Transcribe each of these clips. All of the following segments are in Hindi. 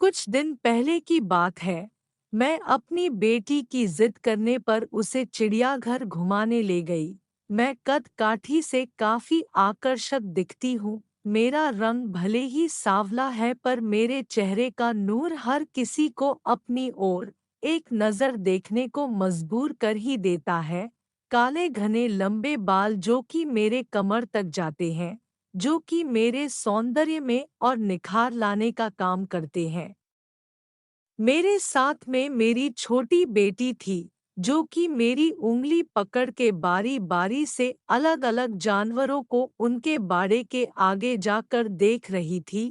कुछ दिन पहले की बात है। मैं अपनी बेटी की जिद करने पर उसे चिड़ियाघर घुमाने ले गई। मैं कद काठी से काफी आकर्षक दिखती हूँ। मेरा रंग भले ही सांवला है पर मेरे चेहरे का नूर हर किसी को अपनी ओर एक नजर देखने को मजबूर कर ही देता है। काले घने लंबे बाल जो कि मेरे कमर तक जाते हैं, जो कि मेरे सौंदर्य में और निखार लाने का काम करते हैं। मेरे साथ में मेरी छोटी बेटी थी, जो कि मेरी उंगली पकड़ के बारी बारी से अलग अलग जानवरों को उनके बाड़े के आगे जाकर देख रही थी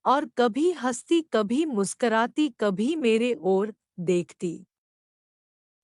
और कभी हंसती, कभी मुस्कराती, कभी मेरे ओर देखती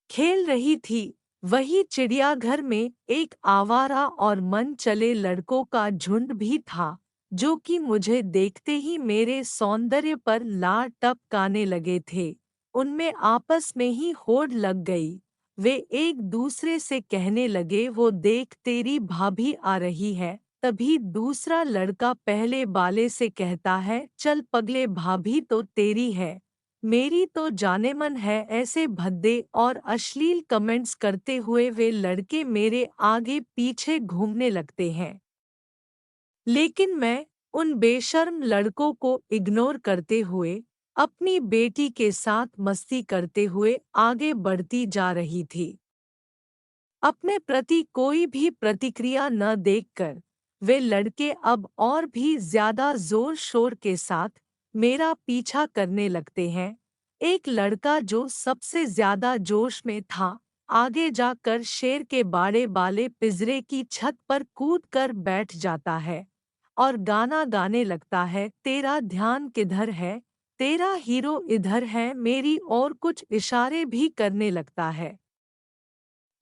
खेल रही थी। वही चिड़ियाघर में एक आवारा और मन चले लड़कों का झुंड भी था, जो कि मुझे देखते ही मेरे सौंदर्य पर लार टपकाने लगे थे। उनमें आपस में ही होड़ लग गई। वे एक दूसरे से कहने लगे, वो देख तेरी भाभी आ रही है। तभी दूसरा लड़का पहले वाले से कहता है, चल पगले, भाभी तो तेरी है, मेरी तो जानेमन है। ऐसे भद्दे और अश्लील कमेंट्स करते हुए वे लड़के मेरे आगे पीछे घूमने लगते हैं। लेकिन मैं उन बेशर्म लड़कों को इग्नोर करते हुए अपनी बेटी के साथ मस्ती करते हुए आगे बढ़ती जा रही थी। अपने प्रति कोई भी प्रतिक्रिया न देखकर वे लड़के अब और भी ज्यादा जोर शोर के साथ मेरा पीछा करने लगते हैं। एक लड़का जो सबसे ज्यादा जोश में था, आगे जाकर शेर के बाड़े वाले पिंजरे की छत पर कूद कर बैठ जाता है और गाना गाने लगता है, तेरा ध्यान किधर है, तेरा हीरो इधर है। मेरी और कुछ इशारे भी करने लगता है,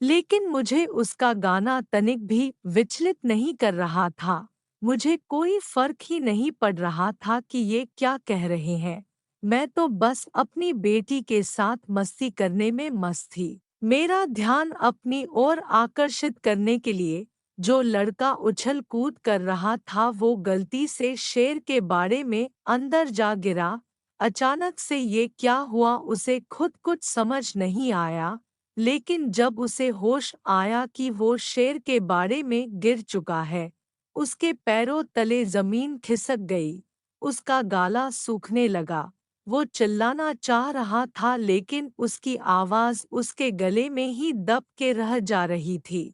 लेकिन मुझे उसका गाना तनिक भी विचलित नहीं कर रहा था। मुझे कोई फर्क ही नहीं पड़ रहा था कि ये क्या कह रहे हैं। मैं तो बस अपनी बेटी के साथ मस्ती करने में मस्त थी। मेरा ध्यान अपनी ओर आकर्षित करने के लिए जो लड़का उछल कूद कर रहा था, वो गलती से शेर के बाड़े में अंदर जा गिरा। अचानक से ये क्या हुआ उसे खुद कुछ समझ नहीं आया, लेकिन जब उसे होश आया कि वो शेर के बाड़े में गिर चुका है, उसके पैरों तले जमीन खिसक गई। उसका गाला सूखने लगा। वो चिल्लाना चाह रहा था, लेकिन उसकी आवाज उसके गले में ही दब के रह जा रही थी।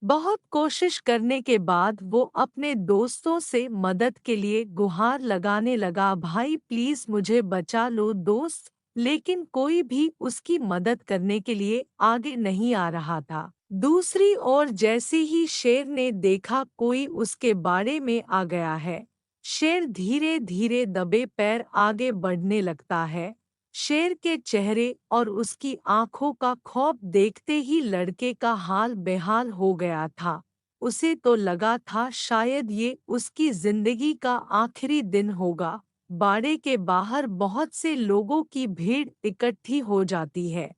बहुत कोशिश करने के बाद वो अपने दोस्तों से मदद के लिए गुहार लगाने लगा, भाई प्लीज मुझे बचा लो दोस्त। लेकिन कोई भी उसकी मदद करने के लिए आगे नहीं आ रहा था। दूसरी ओर जैसे ही शेर ने देखा कोई उसके बाड़े में आ गया है, शेर धीरे धीरे दबे पैर आगे बढ़ने लगता है। शेर के चेहरे और उसकी आंखों का खौफ देखते ही लड़के का हाल बेहाल हो गया था। उसे तो लगा था शायद ये उसकी जिंदगी का आखिरी दिन होगा। बाड़े के बाहर बहुत से लोगों की भीड़ इकट्ठी हो जाती है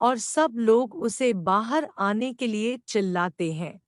और सब लोग उसे बाहर आने के लिए चिल्लाते हैं,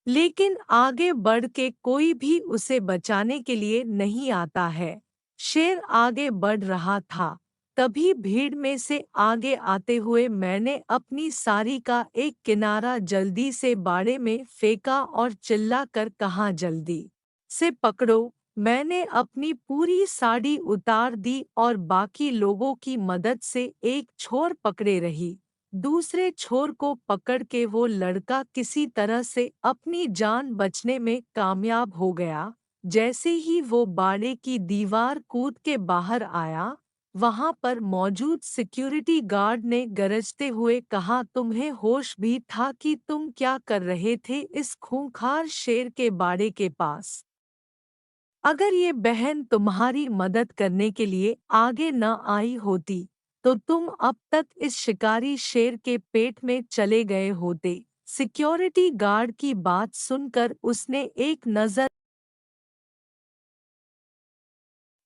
लेकिन आगे बढ़ के कोई भी उसे बचाने के लिए नहीं आता है। शेर आगे बढ़ रहा था, तभी भीड़ में से आगे आते हुए मैंने अपनी साड़ी का एक किनारा जल्दी से बाड़े में फेंका और चिल्ला कर कहा, जल्दी से पकड़ो। मैंने अपनी पूरी साड़ी उतार दी और बाकी लोगों की मदद से एक छोर पकड़े रही। दूसरे छोर को पकड़ के वो लड़का किसी तरह से अपनी जान बचने में कामयाब हो गया। जैसे ही वो बाड़े की दीवार कूद के बाहर आया, वहां पर मौजूद सिक्योरिटी गार्ड ने गरजते हुए कहा, तुम्हें होश भी था कि तुम क्या कर रहे थे इस खूंखार शेर के बाड़े के पास? अगर ये बहन तुम्हारी मदद करने के लिए आगे न आई होती, तो तुम अब तक इस शिकारी शेर के पेट में चले गए होते। सिक्योरिटी गार्ड की बात सुनकर उसने एक नजर,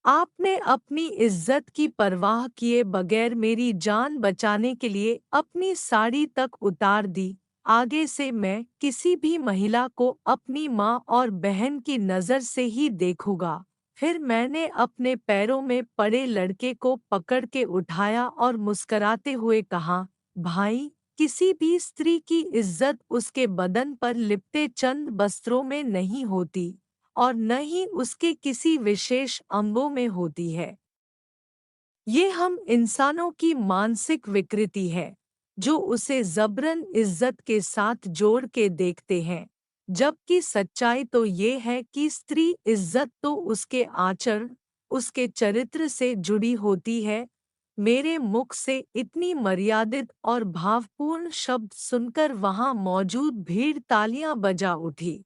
आपने अपनी इज्जत की परवाह किए बगैर मेरी जान बचाने के लिए अपनी साड़ी तक उतार दी। आगे से मैं किसी भी महिला को अपनी माँ और बहन की नज़र से ही देखूंगा। फिर मैंने अपने पैरों में पड़े लड़के को पकड़ के उठाया और मुस्कराते हुए कहा, भाई, किसी भी स्त्री की इज्जत उसके बदन पर लिपटे चंद वस्त्रों में नहीं होती और न ही उसके किसी विशेष अंगों में होती है। ये हम इंसानों की मानसिक विकृति है, जो उसे जबरन इज्जत के साथ जोड़ के देखते हैं, जबकि सच्चाई तो ये है कि स्त्री इज्जत तो उसके आचरण, उसके चरित्र से जुड़ी होती है। मेरे मुख से इतनी मर्यादित और भावपूर्ण शब्द सुनकर वहां मौजूद भीड़ तालियां बजा उठी।